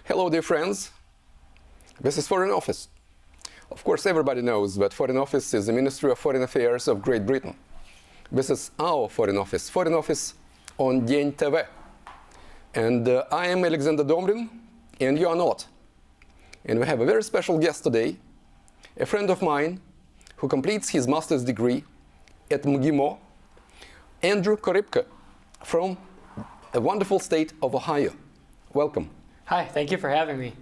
Hello, dear friends. This is Foreign Office. Of course, everybody knows that Foreign Office is the Ministry of Foreign Affairs of Great Britain. This is our Foreign Office on День TV. And I am Alexandr Domrin, and you are not. And we have a very special guest today, a friend of mine who completes his master's degree at MGIMO, Andrew Korybko, from a wonderful state of Ohio. Welcome. Hi, thank you for having me.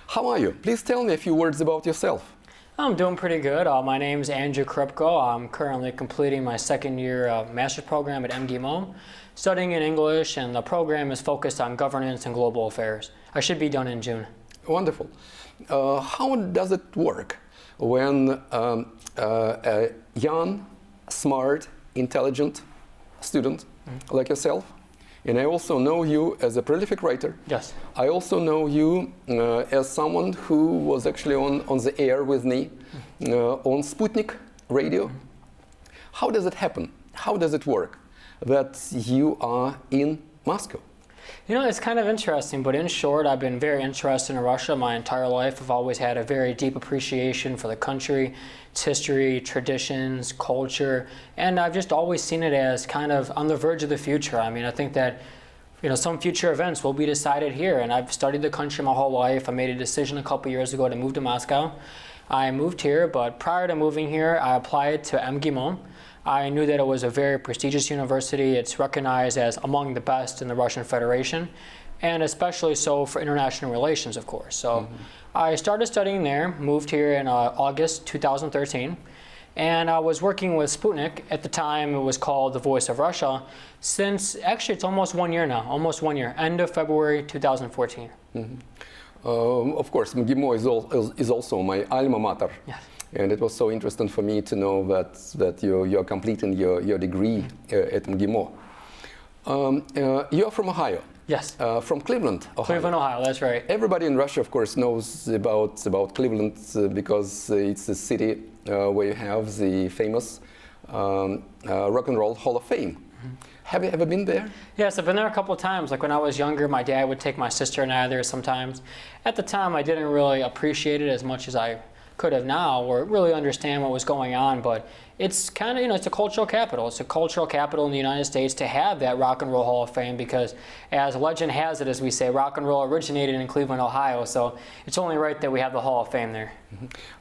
How are you? Please tell me a few words about yourself. I'm doing pretty good. My name is Andrew Korybko. I'm currently completing my second year master's program at MGIMO, studying in English, and the program is focused on governance and global affairs. I should be done in June. Wonderful. How does it work when a young, smart, intelligent student like yourself, and I also know you as a prolific writer. Yes. I also know you as someone who was actually on the air with me on Sputnik radio. How does it happen? How does it work that you are in Moscow? You know, it's kind of interesting, but in short, I've been very interested in Russia my entire life. I've always had a very deep appreciation for the country, its history, traditions, culture, and I've just always seen it as kind of on the verge of the future. I mean, I think that, you know, some future events will be decided here, and I've studied the country my whole life. I made a decision a couple years ago to move to Moscow. I moved here, but prior to moving here, I applied to MGIMO. I knew that it was a very prestigious university. It's recognized as among the best in the Russian Federation, and especially so for international relations, of course. So I started studying there, moved here in August 2013, and I was working with Sputnik. At the time, it was called The Voice of Russia, since actually it's almost 1 year now, almost 1 year, end of February 2014. Of course, MGIMO is also my alma mater. Yes. And it was so interesting for me to know that you're completing your degree at MGIMO. You're from Ohio. Yes. From Cleveland, Ohio. Cleveland, Ohio, that's right. Everybody in Russia, of course, knows about Cleveland because it's a city where you have the famous Rock and Roll Hall of Fame. Have you ever been there? Yes, I've been there a couple of times. Like when I was younger, my dad would take my sister and I there sometimes. At the time, I didn't really appreciate it as much as I could have now, or really understand what was going on, but it's kind of, you know, it's a cultural capital. It's a cultural capital in the United States to have that Rock and Roll Hall of Fame because, as legend has it, as we say, rock and roll originated in Cleveland, Ohio, so it's only right that we have the Hall of Fame there.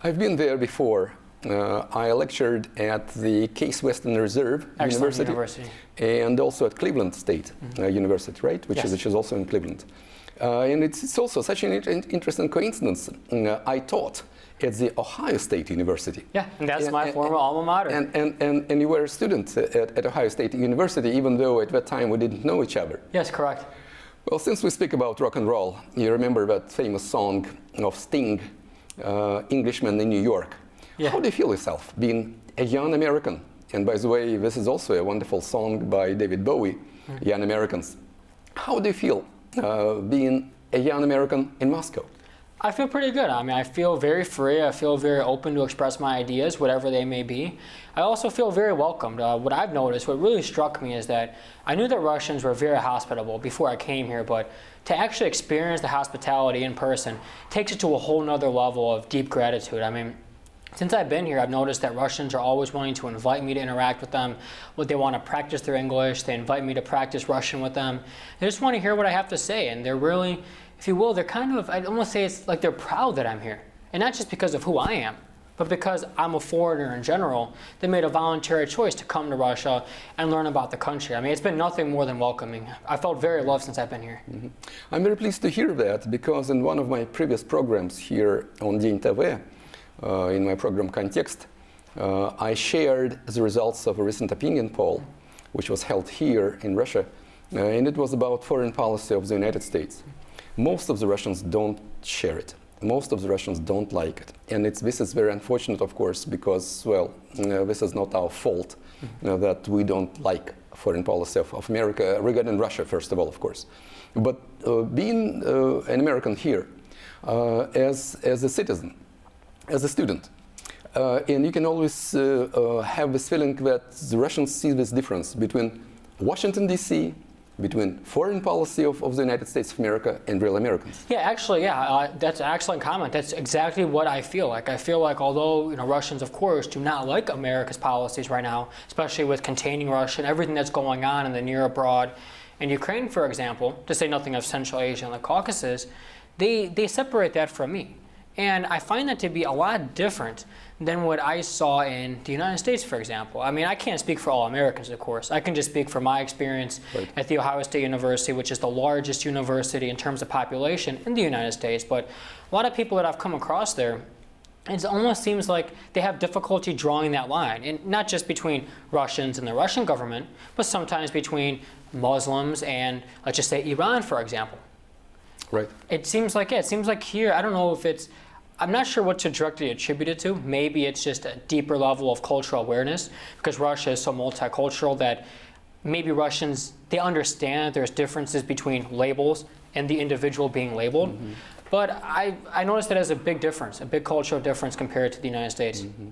I've been there before. I lectured at the Case Western Reserve University and also at Cleveland State University, right, which is also in Cleveland. And it's also such an interesting coincidence. I taught at the Ohio State University. Yeah, and that's my former alma mater. And you were a student at Ohio State University, even though at that time we didn't know each other. Yes, correct. Well, since we speak about rock and roll, you remember that famous song of Sting, Englishman in New York. Yeah. How do you feel yourself being a young American? And by the way, this is also a wonderful song by David Bowie, Young Americans. How do you feel being a young American in Moscow? I feel pretty good. I mean, I feel very free. I feel very open to express my ideas, whatever they may be. I also feel very welcomed. What I've noticed, what really struck me is that I knew that Russians were very hospitable before I came here, but to actually experience the hospitality in person takes it to a whole nother level of deep gratitude. I mean, since I've been here, I've noticed that Russians are always willing to invite me to interact with them. They want to practice their English. They invite me to practice Russian with them. They just want to hear what I have to say, and they're really, if you will, they're kind of, I'd almost say it's like they're proud that I'm here. And not just because of who I am, but because I'm a foreigner in general. They made a voluntary choice to come to Russia and learn about the country. I mean, it's been nothing more than welcoming. I felt very loved since I've been here. I'm very pleased to hear that, because in one of my previous programs here on День TV, in my program Context, I shared the results of a recent opinion poll, which was held here in Russia, and it was about foreign policy of the United States. Most of the Russians don't share it. Most of the Russians don't like it. And this is very unfortunate, of course, because, well, this is not our fault that we don't like foreign policy of America, regarding Russia, first of all, of course. But being an American here, as a citizen, as a student, and you can always have this feeling that the Russians see this difference between Washington, D.C., between foreign policy of the United States of America and real Americans. Yeah, actually, that's an excellent comment. That's exactly what I feel like. I feel like although Russians, of course, do not like America's policies right now, especially with containing Russia and everything that's going on in the near abroad, in Ukraine, for example, to say nothing of Central Asia and the Caucasus, they separate that from me. And I find that to be a lot different than what I saw in the United States, for example. I mean, I can't speak for all Americans, of course. I can just speak from my experience at the Ohio State University, which is the largest university in terms of population in the United States. But a lot of people that I've come across there, it almost seems like they have difficulty drawing that line, and not just between Russians and the Russian government, but sometimes between Muslims and, let's just say, Iran, for example. Right. It seems like here, I don't know if it's, I'm not sure what to directly attribute it to. Maybe it's just a deeper level of cultural awareness, because Russia is so multicultural that maybe Russians, they understand there's differences between labels and the individual being labeled. Mm-hmm. But I noticed that as a big difference, a big cultural difference compared to the United States. Mm-hmm.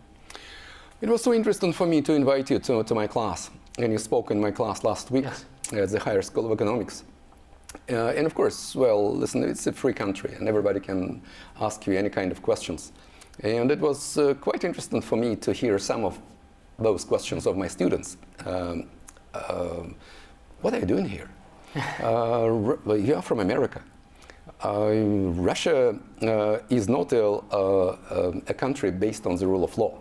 It was so interesting for me to invite you to my class, and you spoke in my class last week at the Higher School of Economics. And of course, well, listen, it's a free country, and everybody can ask you any kind of questions. And it was quite interesting for me to hear some of those questions of my students. What are you doing here? You are from America. Russia is not a country based on the rule of law.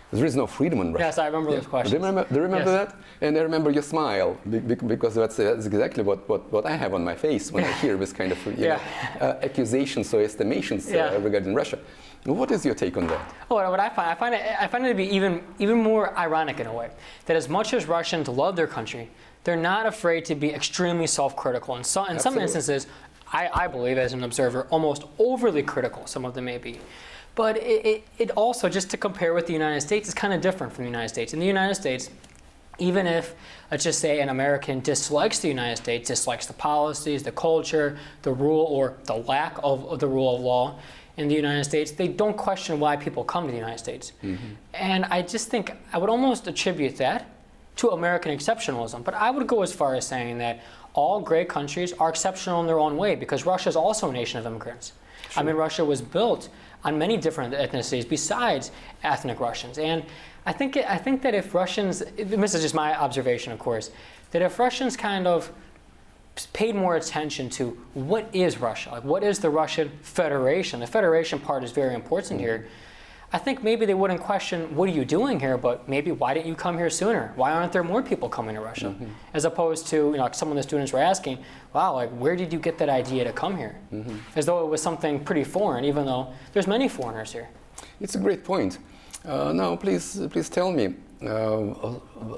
There is no freedom in Russia. Yes, I remember those questions. Do you remember that? And I remember your smile, because that's exactly what I have on my face when I hear this kind of accusations or estimations regarding Russia. What is your take on that? Oh, what I find it to be even more ironic in a way, that as much as Russians love their country, they're not afraid to be extremely self-critical. In some instances, I believe, as an observer, almost overly critical, some of them may be. But it also, just to compare with the United States, is kind of different from the United States. In the United States, even if, let's just say, an American dislikes the United States, dislikes the policies, the culture, the rule, or the lack of the rule of law in the United States, they don't question why people come to the United States. Mm-hmm. And I just think I would almost attribute that to American exceptionalism. But I would go as far as saying that all great countries are exceptional in their own way, because Russia is also a nation of immigrants. Sure. I mean, Russia was built on many different ethnicities besides ethnic Russians. And I think that if Russians, this is just my observation, of course, that if Russians kind of paid more attention to what is Russia, like what is the Russian Federation, the Federation part is very important here, I think maybe they wouldn't question, what are you doing here, but maybe why didn't you come here sooner? Why aren't there more people coming to Russia? Mm-hmm. As opposed to, like some of the students were asking, wow, like where did you get that idea to come here? Mm-hmm. As though it was something pretty foreign, even though there's many foreigners here. It's a great point. Now, please tell me,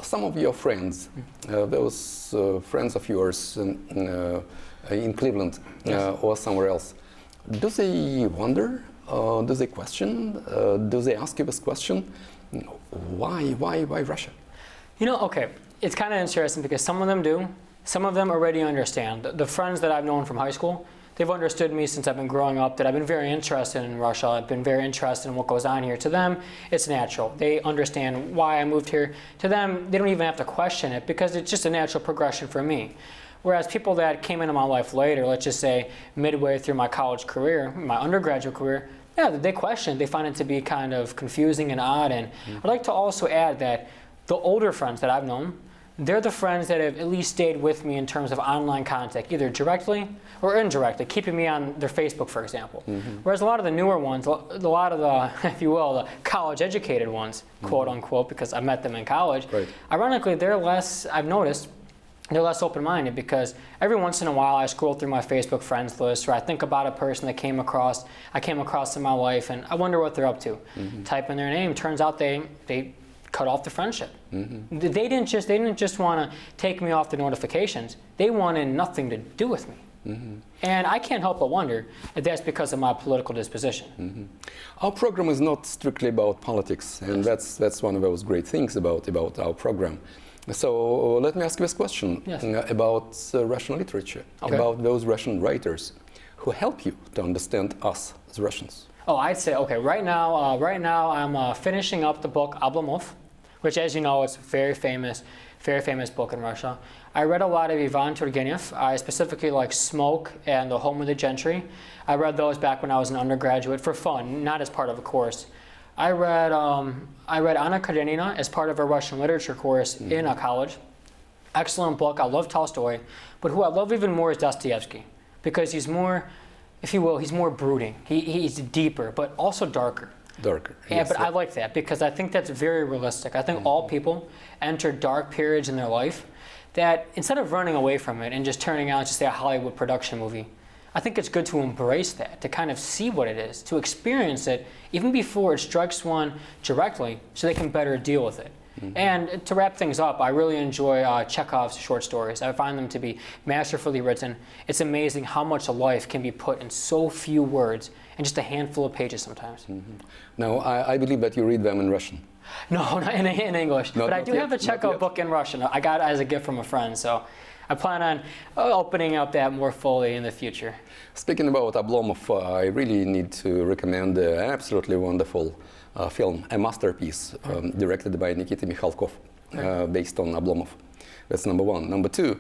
some of your friends, those friends of yours in Cleveland or somewhere else, do they wonder? Do they question? Do they ask you this question? Why Russia? Okay, it's kind of interesting because some of them do. Some of them already understand. The friends that I've known from high school, they've understood me since I've been growing up, that I've been very interested in Russia. I've been very interested in what goes on here. To them, it's natural. They understand why I moved here. To them, they don't even have to question it because it's just a natural progression for me. Whereas people that came into my life later, let's just say midway through my college career, my undergraduate career, yeah, they question it. They find it to be kind of confusing and odd. And I'd like to also add that the older friends that I've known, they're the friends that have at least stayed with me in terms of online contact, either directly or indirectly, keeping me on their Facebook, for example. Mm-hmm. Whereas a lot of the newer ones, a lot of the, if you will, the college-educated ones, quote unquote, because I met them in college, ironically, they're less, I've noticed, they're less open-minded, because every once in a while I scroll through my Facebook friends list, or I think about a person that I came across in my life, and I wonder what they're up to. Mm-hmm. Type in their name, turns out they cut off the friendship. Mm-hmm. They didn't just want to take me off the notifications. They wanted nothing to do with me. Mm-hmm. And I can't help but wonder if that's because of my political disposition. Mm-hmm. Our program is not strictly about politics, and that's one of those great things about our program. So let me ask you this question about Russian literature, about those Russian writers who help you to understand us as Russians. Oh, I'd say, okay, right now I'm finishing up the book Oblomov, which, as you know, is a very famous book in Russia. I read a lot of Ivan Turgenev. I specifically like Smoke and The Home of the Gentry. I read those back when I was an undergraduate for fun, not as part of a course. I read Anna Karenina as part of a Russian literature course in a college. Excellent book. I love Tolstoy, but who I love even more is Dostoevsky, because he's more, if you will, he's more brooding. He's deeper, but also darker. Darker. Yeah, yes, but I like that because I think that's very realistic. I think all people enter dark periods in their life that instead of running away from it and just turning out to say a Hollywood production movie, I think it's good to embrace that, to kind of see what it is, to experience it even before it strikes one directly so they can better deal with it. And to wrap things up, I really enjoy Chekhov's short stories. I find them to be masterfully written. It's amazing how much a life can be put in so few words and just a handful of pages sometimes. Now, I believe that you read them in Russian. No, not in English. But I do have a Chekhov book in Russian. I got it as a gift from a friend, so I plan on opening up that more fully in the future. Speaking about Oblomov, I really need to recommend an absolutely wonderful film, a masterpiece directed by Nikita Mikhalkov, based on Oblomov. That's number one. Number two,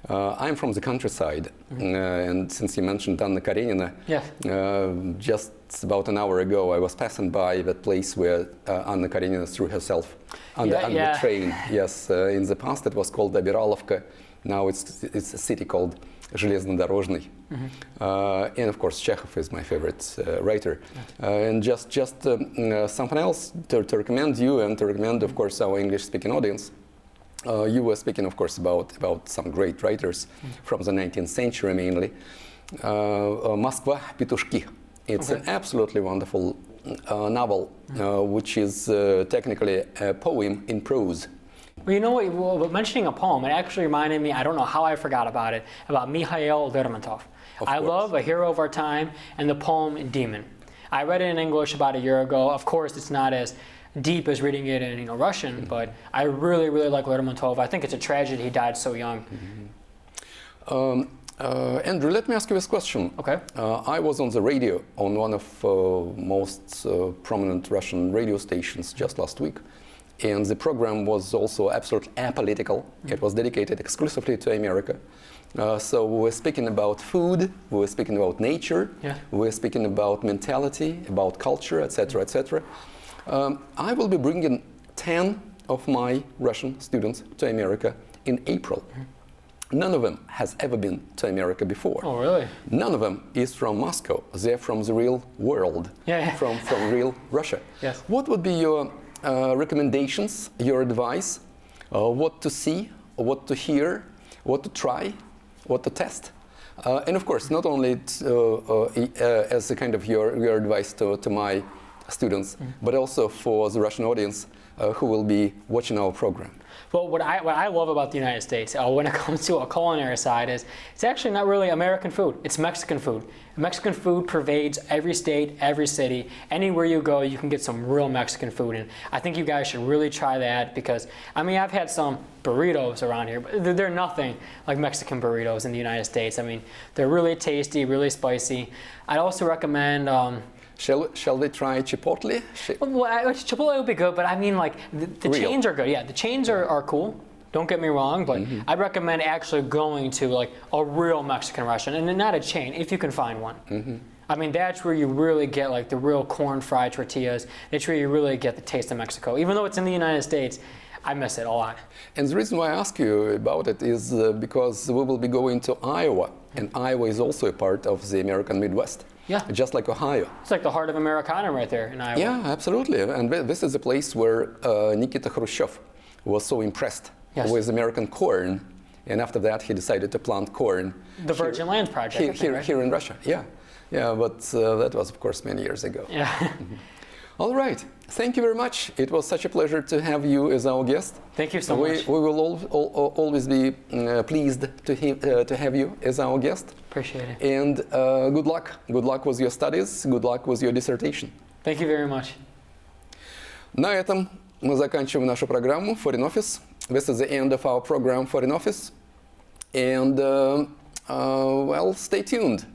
I'm from the countryside, and since you mentioned Anna Karenina, just about an hour ago I was passing by that place where Anna Karenina threw herself on the train. Yes, in the past it was called Abiralovka. Now it's a city called Железнодорожный. And of course Chekhov is my favorite writer. And just something else to recommend you and to recommend, of course, our English-speaking audience. You were speaking, of course, about some great writers from the 19th century mainly. Москва, петушки. It's an absolutely wonderful novel, which is technically a poem in prose. Well, you know what, well, mentioning a poem, it actually reminded me, I don't know how I forgot about it, about Mikhail Lermontov. I love A Hero of Our Time and the poem Demon. I read it in English about a year ago. Of course, it's not as deep as reading it in Russian, but I really, really like Lermontov. I think it's a tragedy he died so young. Andrew, let me ask you this question. Okay. I was on the radio on one of most prominent Russian radio stations just last week. And the program was also absolutely apolitical. It was dedicated exclusively to America. So we were speaking about food, we were speaking about nature, we were speaking about mentality, about culture, etc., etc. I will be bringing 10 of my Russian students to America in April. None of them has ever been to America before. Oh, really? None of them is from Moscow. They're from the real world, from real Russia. Yes. What would be your recommendations, your advice, what to see, what to hear, what to try, what to test? And of course, not only as a kind of your advice to my students, but also for the Russian audience who will be watching our program. Well, what I love about the United States when it comes to a culinary side is it's actually not really American food. It's Mexican food. Mexican food pervades every state, every city. Anywhere you go, you can get some real Mexican food. And I think you guys should really try that because, I mean, I've had some burritos around here, but they're nothing like Mexican burritos in the United States. I mean, they're really tasty, really spicy. I'd also recommend... Shall we try Chipotle? Well, Chipotle would be good, but I mean, like, the chains are good. Yeah, the chains are cool. Don't get me wrong, but I'd recommend actually going to, like, a real Mexican restaurant, and not a chain, if you can find one. I mean, that's where you really get, like, the real corn-fried tortillas. That's where you really get the taste of Mexico. Even though it's in the United States, I miss it a lot. And the reason why I ask you about it is because we will be going to Iowa, and Iowa is also a part of the American Midwest. Yeah. Just like Ohio. It's like the heart of Americana right there in Iowa. Yeah, absolutely. And this is a place where Nikita Khrushchev was so impressed with American corn. And after that, he decided to plant corn. The Virgin Lands Project. Here in Russia, yeah. Yeah, but that was, of course, many years ago. Yeah. All right. Thank you very much. It was such a pleasure to have you as our guest. Thank you so much. We will always be pleased to have you as our guest. Appreciate it. And good luck. Good luck with your studies. Good luck with your dissertation. Thank you very much. На этом мы заканчиваем нашу программу Foreign Office. This is the end of our program Foreign Office. And well, stay tuned.